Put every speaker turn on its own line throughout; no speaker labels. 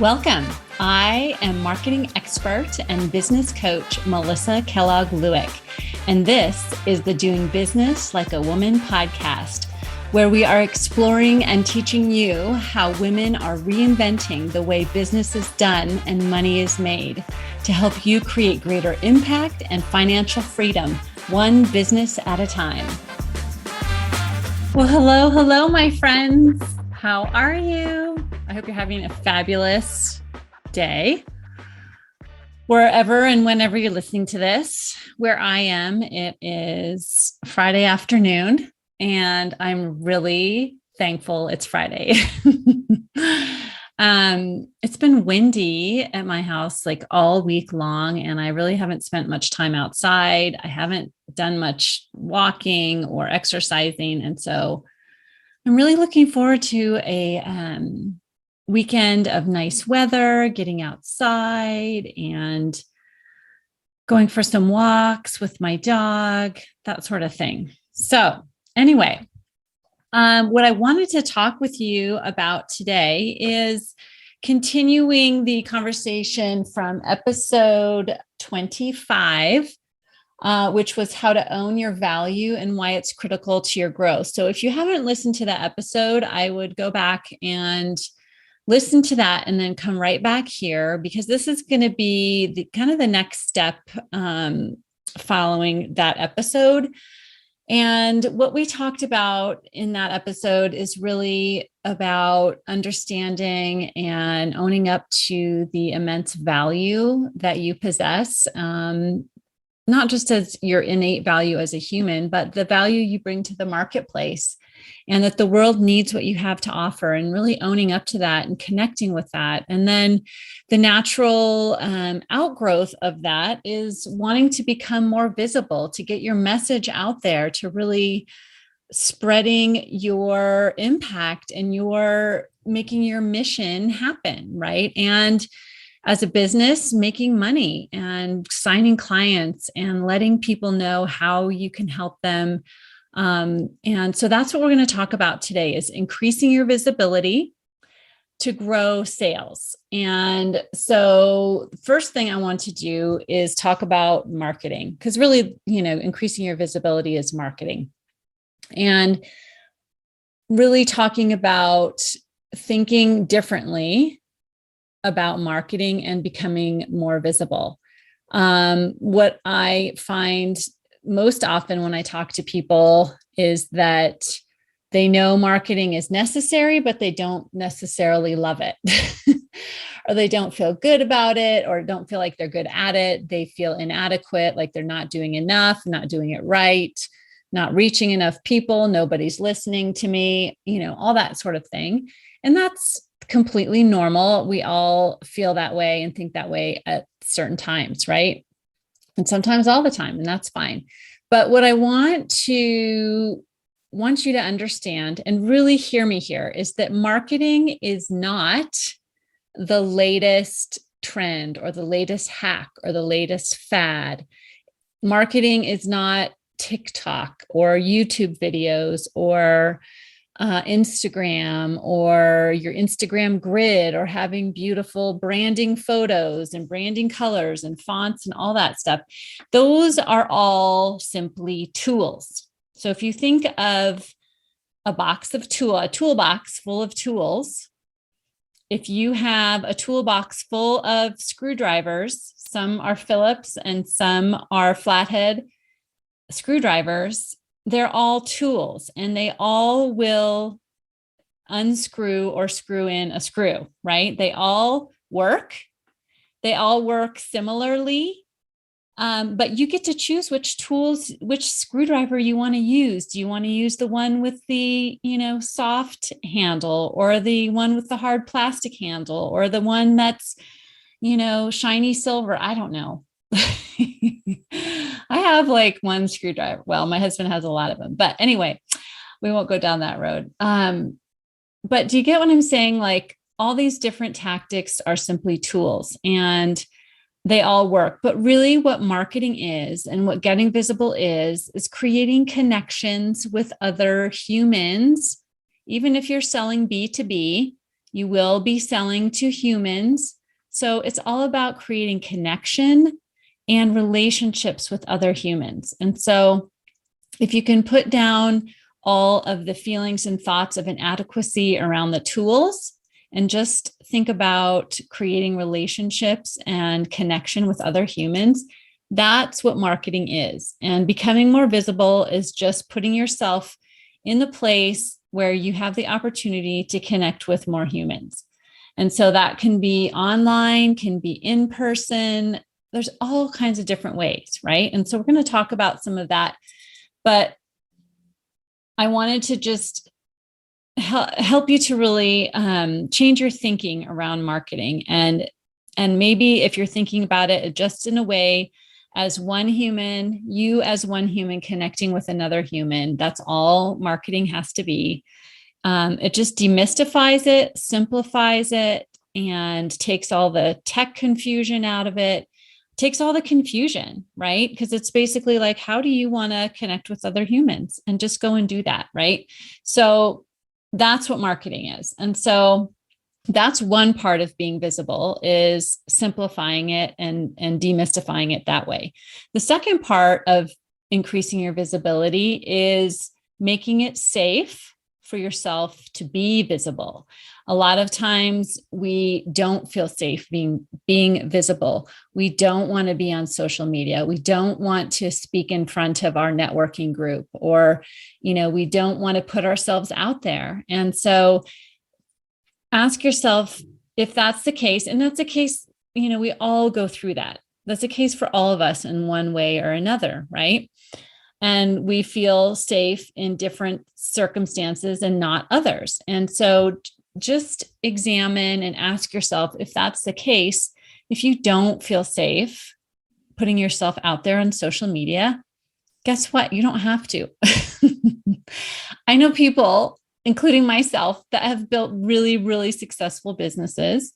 Welcome. I am marketing expert and business coach Melissa Kellogg-Lewick, and this is the Doing Business Like a Woman podcast, where we are exploring and teaching you how women are reinventing the way business is done and money is made to help you create greater impact and financial freedom, one business at a time. Well, hello, my friends. How are you? I hope you're having a fabulous day. Wherever and whenever you're listening to this, where I am, it is Friday afternoon, and I'm really thankful it's Friday. It's been windy at my house like all week long, and I really haven't spent much time outside. I haven't done much walking or exercising, and so I'm really looking forward to a weekend of nice weather, getting outside and going for some walks with my dog, that sort of thing. So anyway, what I wanted to talk with you about today is continuing the conversation from episode 25, which was how to own your value and why it's critical to your growth. So if you haven't listened to that episode, I would go back and listen to that and then come right back here, because this is going to be the kind of the next step following that episode. And what we talked about in that episode is really about understanding and owning up to the immense value that you possess, not just as your innate value as a human, but the value you bring to the marketplace, and that the world needs what you have to offer, and really owning up to that and connecting with that. And then the natural outgrowth of that is wanting to become more visible, to get your message out there, to really spreading your impact and your making your mission happen, right? And as a business, making money and signing clients and letting people know how you can help them. And so that's what we're going to talk about today, is increasing your visibility to grow sales. And so first thing I want to do is talk about marketing, because really, increasing your visibility is marketing. And really talking about thinking differently about marketing and becoming more visible. What I find most often when I talk to people is that they know marketing is necessary, but they don't necessarily love it, or they don't feel good about it, or don't feel like they're good at it. They feel inadequate, like they're not doing enough, not doing it right, not reaching enough people, nobody's listening to me, all that sort of thing. And that's completely normal. We all feel that way and think that way at certain times, right? And sometimes all the time, and that's fine. But what I want you to understand and really hear me here is that marketing is not the latest trend or the latest hack or the latest fad. Marketing is not TikTok or YouTube videos or Instagram or your Instagram grid, or having beautiful branding photos and branding colors and fonts and all that stuff. Those are all simply tools. So if you think of a toolbox full of tools, if you have a toolbox full of screwdrivers, some are Phillips and some are flathead screwdrivers, they're all tools, and they all will unscrew or screw in a screw, right? They all work. They all work similarly, but you get to choose which screwdriver you want to use. Do you want to use the one with the, soft handle, or the one with the hard plastic handle, or the one that's, shiny silver? I don't know. I have like one screwdriver. Well, my husband has a lot of them, but anyway, we won't go down that road. But do you get what I'm saying? Like, all these different tactics are simply tools, and they all work. But really what marketing is, and what getting visible is creating connections with other humans. Even if you're selling B2B, You will be selling to humans. So it's all about creating connection and relationships with other humans. And so if you can put down all of the feelings and thoughts of inadequacy around the tools and just think about creating relationships and connection with other humans, that's what marketing is. And becoming more visible is just putting yourself in the place where you have the opportunity to connect with more humans. And so that can be online, can be in person. There's all kinds of different ways, right? And so we're going to talk about some of that. But I wanted to just help you to really change your thinking around marketing. And maybe if you're thinking about it just in a way as one human, you as one human connecting with another human, that's all marketing has to be. It just demystifies it, simplifies it, and takes all the tech confusion out of it, takes all the confusion, right? Because it's basically like, how do you want to connect with other humans? And just go and do that, right? So that's what marketing is. And so that's one part of being visible, is simplifying it and demystifying it that way. The second part of increasing your visibility is making it safe for yourself to be visible. A lot of times we don't feel safe being visible. We don't want to be on social media. We don't want to speak in front of our networking group, or, we don't want to put ourselves out there. And so ask yourself if that's the case. And that's the case, we all go through that. That's the case for all of us in one way or another, right? And we feel safe in different circumstances and not others. And so just examine and ask yourself if that's the case. If you don't feel safe putting yourself out there on social media, guess what? You don't have to. I know people, including myself, that have built really, really successful businesses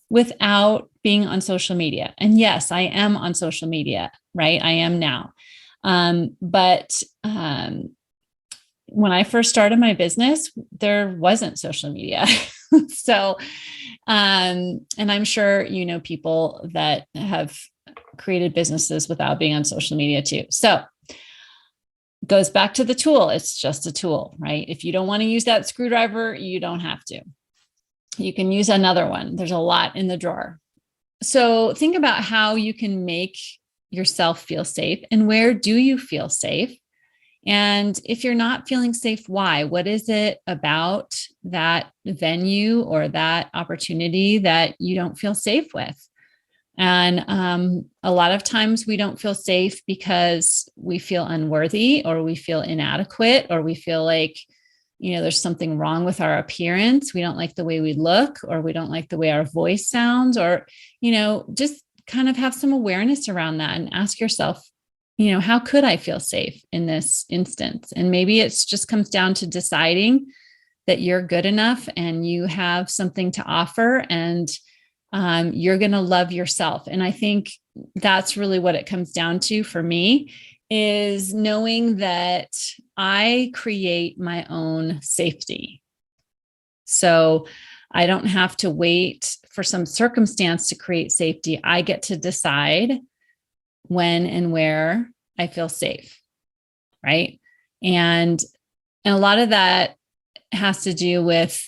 without being on social media. And yes, I am on social media, right? I am now. But when I first started my business, there wasn't social media. So, and I'm sure, people that have created businesses without being on social media too. So it goes back to the tool. It's just a tool, right? If you don't want to use that screwdriver, you don't have to. You can use another one. There's a lot in the drawer. So think about how you can make yourself feel safe, and where do you feel safe? And if you're not feeling safe, why? What is it about that venue or that opportunity that you don't feel safe with? And a lot of times we don't feel safe because we feel unworthy, or we feel inadequate, or we feel like, there's something wrong with our appearance. We don't like the way we look, or we don't like the way our voice sounds, or, just kind of have some awareness around that and ask yourself, how could I feel safe in this instance? And maybe it's just comes down to deciding that you're good enough and you have something to offer, and you're going to love yourself. And I think that's really what it comes down to for me, is knowing that I create my own safety. So I don't have to wait for some circumstance to create safety. I get to decide when and where I feel safe, right? And a lot of that has to do with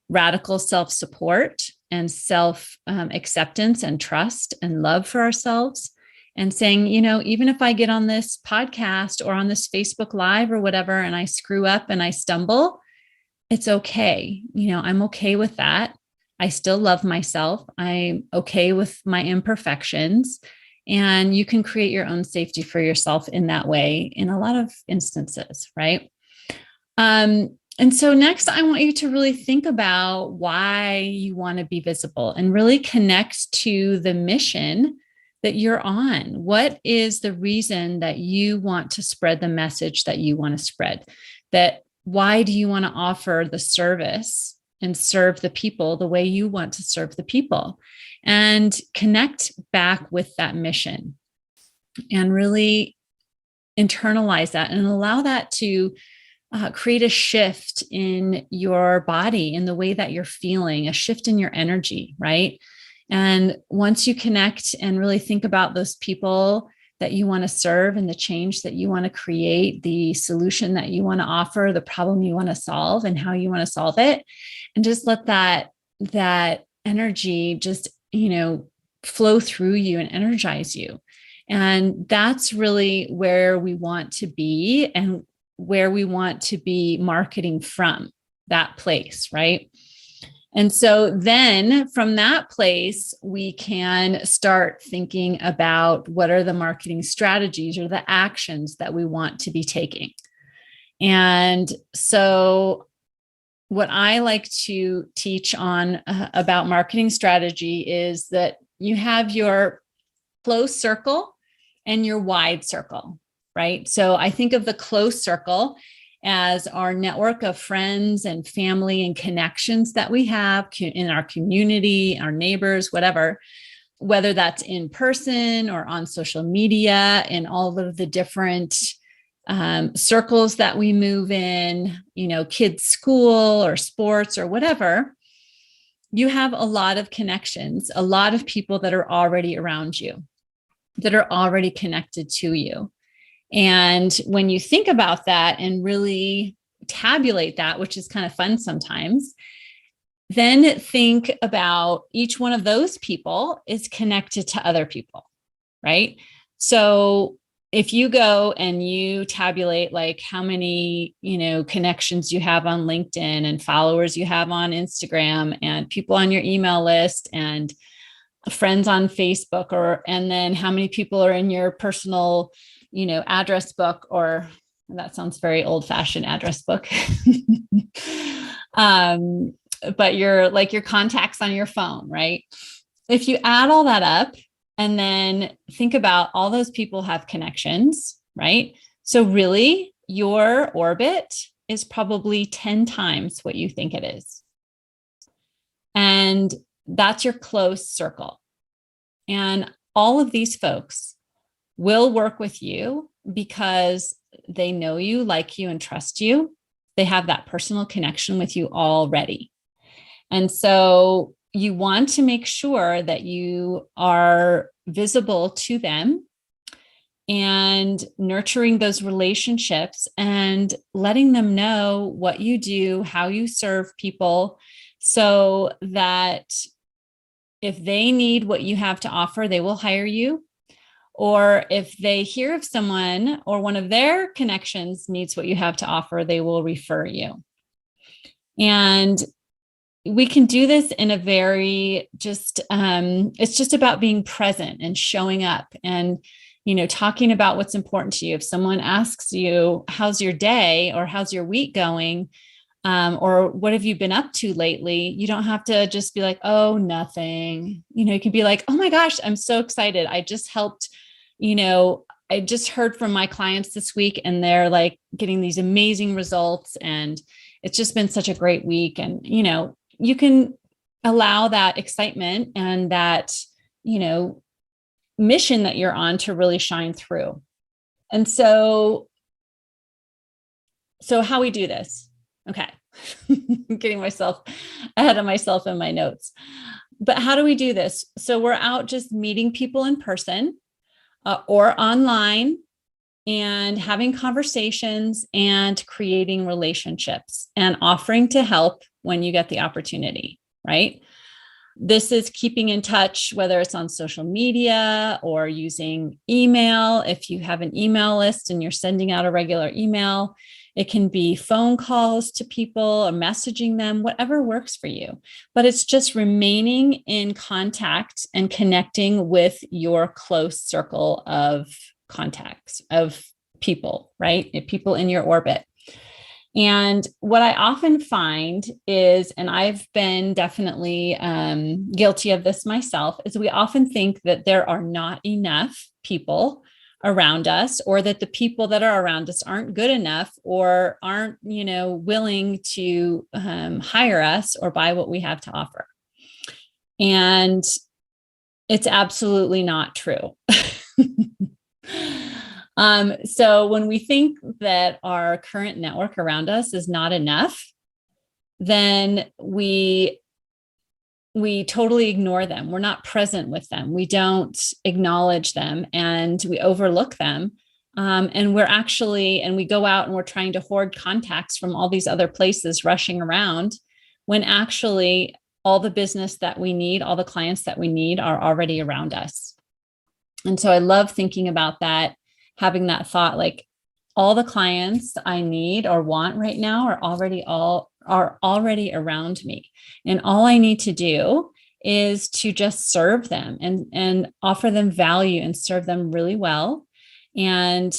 radical self-support and self-acceptance and trust and love for ourselves, and saying, even if I get on this podcast or on this Facebook Live or whatever, and I screw up and I stumble, it's okay. I'm okay with that. I still love myself. I'm okay with my imperfections. And you can create your own safety for yourself in that way in a lot of instances, right? And so next, I want you to really think about why you want to be visible and really connect to the mission that you're on. What is the reason that you want to spread the message that you want to spread? Why do you want to offer the service and serve the people the way you want to serve the people? And connect back with that mission and really internalize that and allow that to create a shift in your body, in the way that you're feeling, a shift in your energy, right? And once you connect and really think about those people that you want to serve and the change that you want to create, the solution that you want to offer, the problem you want to solve and how you want to solve it, and just let that energy just, flow through you and energize you. And that's really where we want to be and where we want to be marketing from, that place, right? And so then from that place, we can start thinking about what are the marketing strategies or the actions that we want to be taking. And so what I like to teach on about marketing strategy is that you have your close circle and your wide circle, right? So I think of the close circle as our network of friends and family and connections that we have in our community, our neighbors, whatever, whether that's in person or on social media, and all of the different circles that we move in, kids' school or sports or whatever. You have a lot of connections, a lot of people that are already around you, that are already connected to you. And when you think about that and really tabulate that, which is kind of fun sometimes, then think about each one of those people is connected to other people, right? So if you go and you tabulate like how many, connections you have on LinkedIn and followers you have on Instagram and people on your email list and friends on Facebook, and then how many people are in your personal, address book, or that sounds very old fashioned, address book. But your contacts on your phone, right? If you add all that up and then think about all those people have connections, right? So really your orbit is probably 10 times what you think it is. And that's your close circle. And all of these folks will work with you because they know you, like you, and trust you. They have that personal connection with you already. And so you want to make sure that you are visible to them and nurturing those relationships and letting them know what you do, how you serve people, so that if they need what you have to offer, they will hire you. Or if they hear of someone or one of their connections needs what you have to offer, they will refer you. And we can do this in a very it's just about being present and showing up and, talking about what's important to you. If someone asks you, how's your day or how's your week going? Or what have you been up to lately? You don't have to just be like, oh, nothing. You can be like, oh my gosh, I'm so excited. I just helped, I just heard from my clients this week and they're like getting these amazing results. And it's just been such a great week. And, you can allow that excitement and that, mission that you're on to really shine through. And so how we do this. Okay. Getting myself ahead of myself in my notes. But how do we do this? So we're out just meeting people in person or online and having conversations and creating relationships and offering to help when you get the opportunity, right? This is keeping in touch, whether it's on social media or using email. If you have an email list and you're sending out a regular email, it can be phone calls to people or messaging them, whatever works for you. But it's just remaining in contact and connecting with your close circle of contacts, of people, right? People in your orbit. And what I often find is, and I've been definitely guilty of this myself, is we often think that there are not enough people around us, or that the people that are around us aren't good enough or aren't, willing to hire us or buy what we have to offer. And it's absolutely not true. So when we think that our current network around us is not enough, then we totally ignore them. We're not present with them. We don't acknowledge them, and we overlook them. And we go out and we're trying to hoard contacts from all these other places rushing around, when actually all the business that we need, all the clients that we need are already around us. And so I love thinking about that, having that thought, like all the clients I need or want right now are already around me. And all I need to do is to just serve them and offer them value and serve them really well. And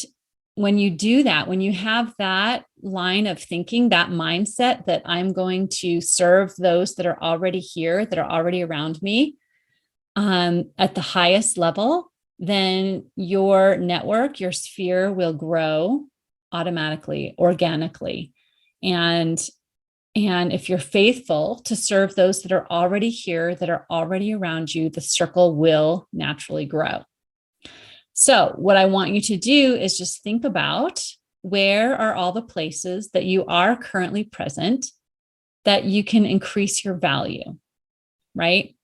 when you do that, when you have that line of thinking, that mindset that I'm going to serve those that are already here, that are already around me, at the highest level, then your network, your sphere will grow automatically, organically. And if you're faithful to serve those that are already here, that are already around you, the circle will naturally grow. So what I want you to do is just think about, where are all the places that you are currently present that you can increase your value, right?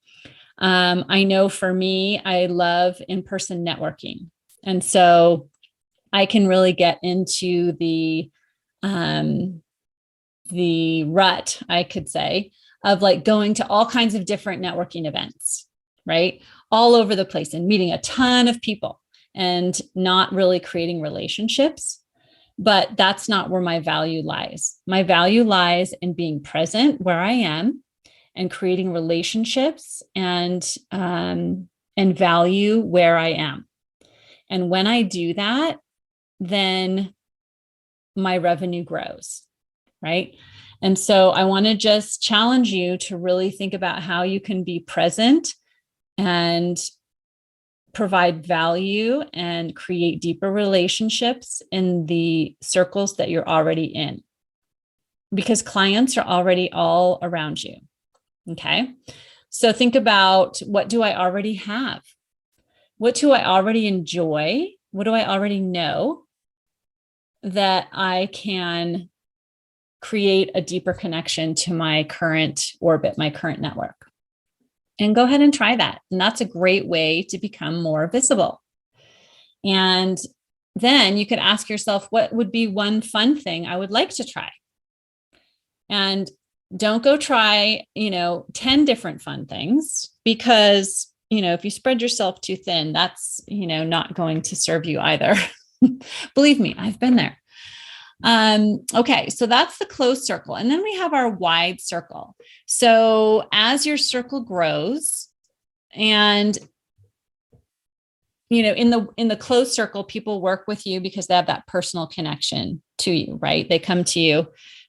I know for me, I love in-person networking. And so I can really get into the rut, I could say, of like going to all kinds of different networking events, right? All over the place, and meeting a ton of people and not really creating relationships. But that's not where my value lies. My value lies in being present where I am and creating relationships and value where I am. And when I do that, then my revenue grows, right? And so I want to just challenge you to really think about how you can be present and provide value and create deeper relationships in the circles that you're already in, because clients are already all around you. Okay. So think about, what do I already have? What do I already enjoy? What do I already know that I can create a deeper connection to my current orbit, my current network? And go ahead and try that. And that's a great way to become more visible. And then you could ask yourself, what would be one fun thing I would like to try? And don't go try, 10 different fun things, because, if you spread yourself too thin, that's, not going to serve you either. Believe me, I've been there. Okay, so that's the closed circle. And then we have our wide circle. So as your circle grows, and in the closed circle, people work with you because they have that personal connection to you, right? They come to you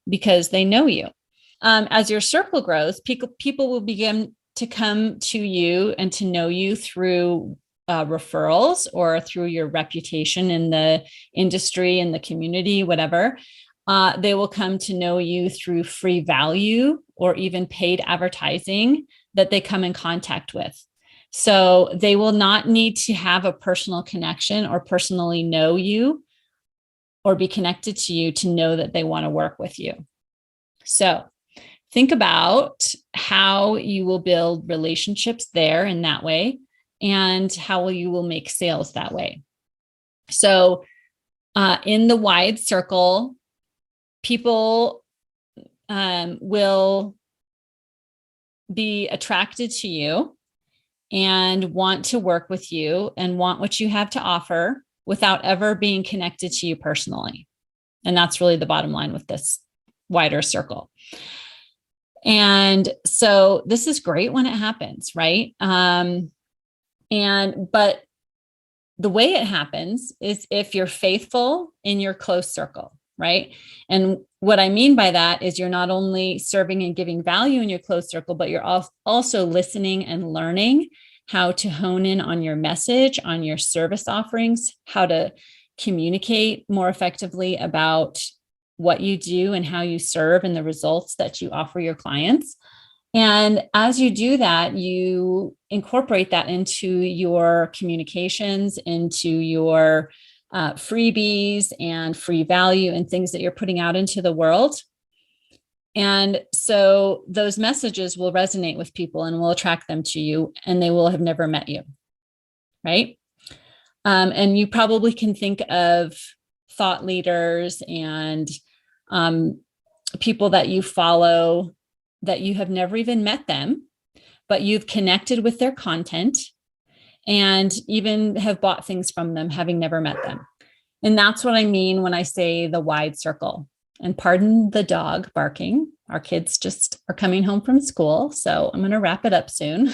because they know you. As your circle grows, people will begin to come to you and to know you through referrals or through your reputation in the industry, in the community, whatever. They will come to know you through free value or even paid advertising that they come in contact with. So they will not need to have a personal connection or personally know you or be connected to you to know that they want to work with you. So think about how you will build relationships there in that way, and how you will make sales that way. So in the wide circle, people will be attracted to you and want to work with you and want what you have to offer without ever being connected to you personally. And that's really the bottom line with this wider circle. And so this is great when it happens, right? But the way it happens is if you're faithful in your close circle, right? And what I mean by that is you're not only serving and giving value in your close circle, but you're also listening and learning how to hone in on your message, on your service offerings, how to communicate more effectively about what you do and how you serve and the results that you offer your clients. And as you do that, you incorporate that into your communications, into your freebies and free value and things that you're putting out into the world. And so those messages will resonate with people and will attract them to you, and they will have never met you, right? And you probably can think of thought leaders and people that you follow that you have never even met them, but you've connected with their content and even have bought things from them, having never met them. And that's what I mean when I say the wide circle. And pardon the dog barking. Our kids just are coming home from school, so I'm going to wrap it up soon.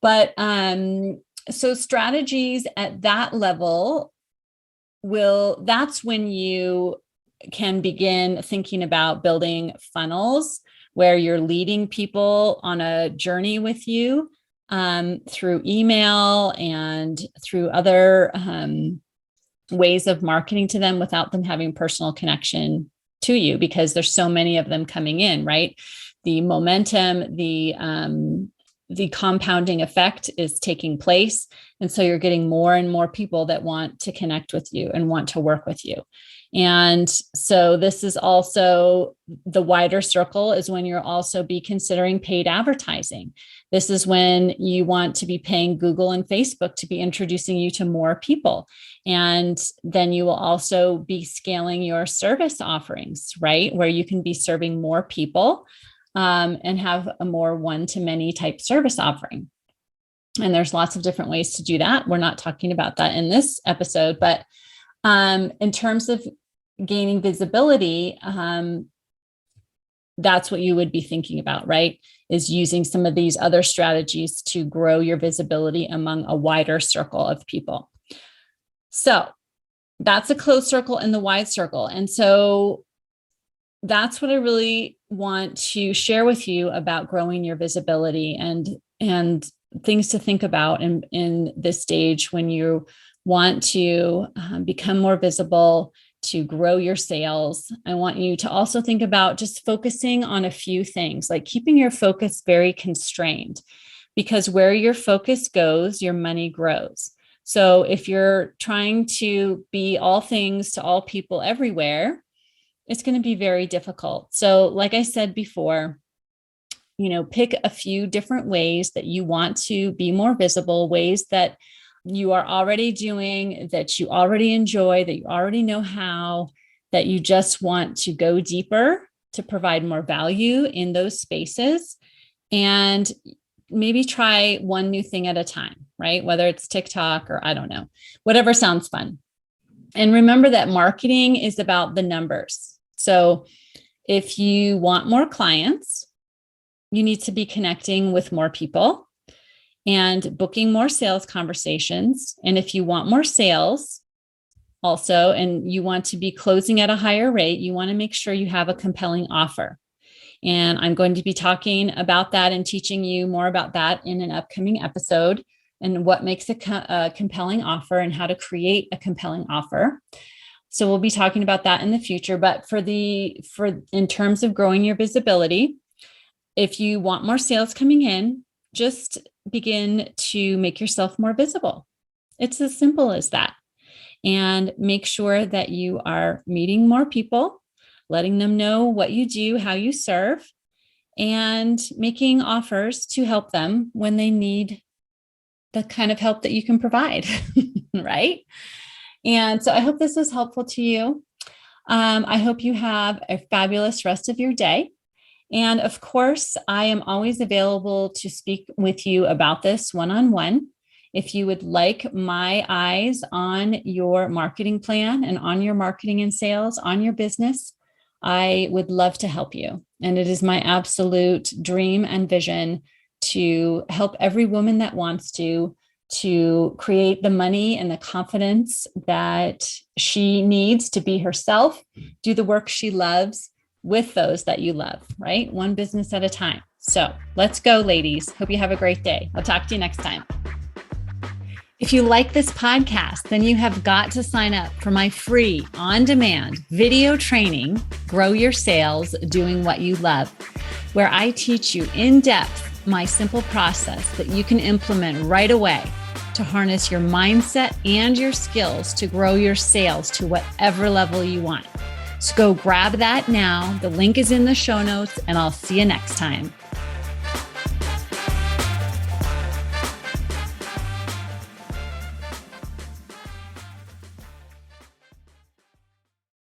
But so strategies at that level that's when you can begin thinking about building funnels where you're leading people on a journey with you through email and through other ways of marketing to them without them having personal connection to you, because there's so many of them coming in, right? The momentum, the compounding effect is taking place. And so you're getting more and more people that want to connect with you and want to work with you. And so this is also the wider circle is when you'll also be considering paid advertising. This is when you want to be paying Google and Facebook to be introducing you to more people. And then you will also be scaling your service offerings, right? Where you can be serving more people and have a more one-to-many type service offering. And there's lots of different ways to do that. We're not talking about that in this episode, but in terms of gaining visibility, that's what you would be thinking about, right? Is using some of these other strategies to grow your visibility among a wider circle of people. So that's a closed circle and the wide circle. And so that's what I really want to share with you about growing your visibility and things to think about in this stage when you want to become more visible, to grow your sales. I want you to also think about just focusing on a few things, like keeping your focus very constrained, because where your focus goes, your money grows. So if you're trying to be all things to all people everywhere, it's going to be very difficult. So like I said before, pick a few different ways that you want to be more visible, ways that you are already doing, that you already enjoy, that you already know how, that you just want to go deeper to provide more value in those spaces. And maybe try one new thing at a time, right? Whether it's TikTok or I don't know, whatever sounds fun. And remember that marketing is about the numbers. So if you want more clients, you need to be connecting with more people and booking more sales conversations. And if you want more sales also, and you want to be closing at a higher rate, you want to make sure you have a compelling offer. And I'm going to be talking about that and teaching you more about that in an upcoming episode and what makes a compelling offer and how to create a compelling offer. So we'll be talking about that in the future. But in terms of growing your visibility, if you want more sales coming in, just begin to make yourself more visible. It's as simple as that. And make sure that you are meeting more people, letting them know what you do, how you serve, and making offers to help them when they need the kind of help that you can provide, right? And so I hope this is helpful to you. I hope you have a fabulous rest of your day. And of course, I am always available to speak with you about this one-on-one. If you would like my eyes on your marketing plan and on your marketing and sales, on your business, I would love to help you. And it is my absolute dream and vision to help every woman that wants to create the money and the confidence that she needs to be herself, do the work she loves with those that you love, right? One business at a time. So let's go, ladies. Hope you have a great day. I'll talk to you next time. If you like this podcast, then you have got to sign up for my free on-demand video training, Grow Your Sales Doing What You Love, where I teach you in depth my simple process that you can implement right away to harness your mindset and your skills to grow your sales to whatever level you want. So go grab that now. The link is in the show notes, and I'll see you next time.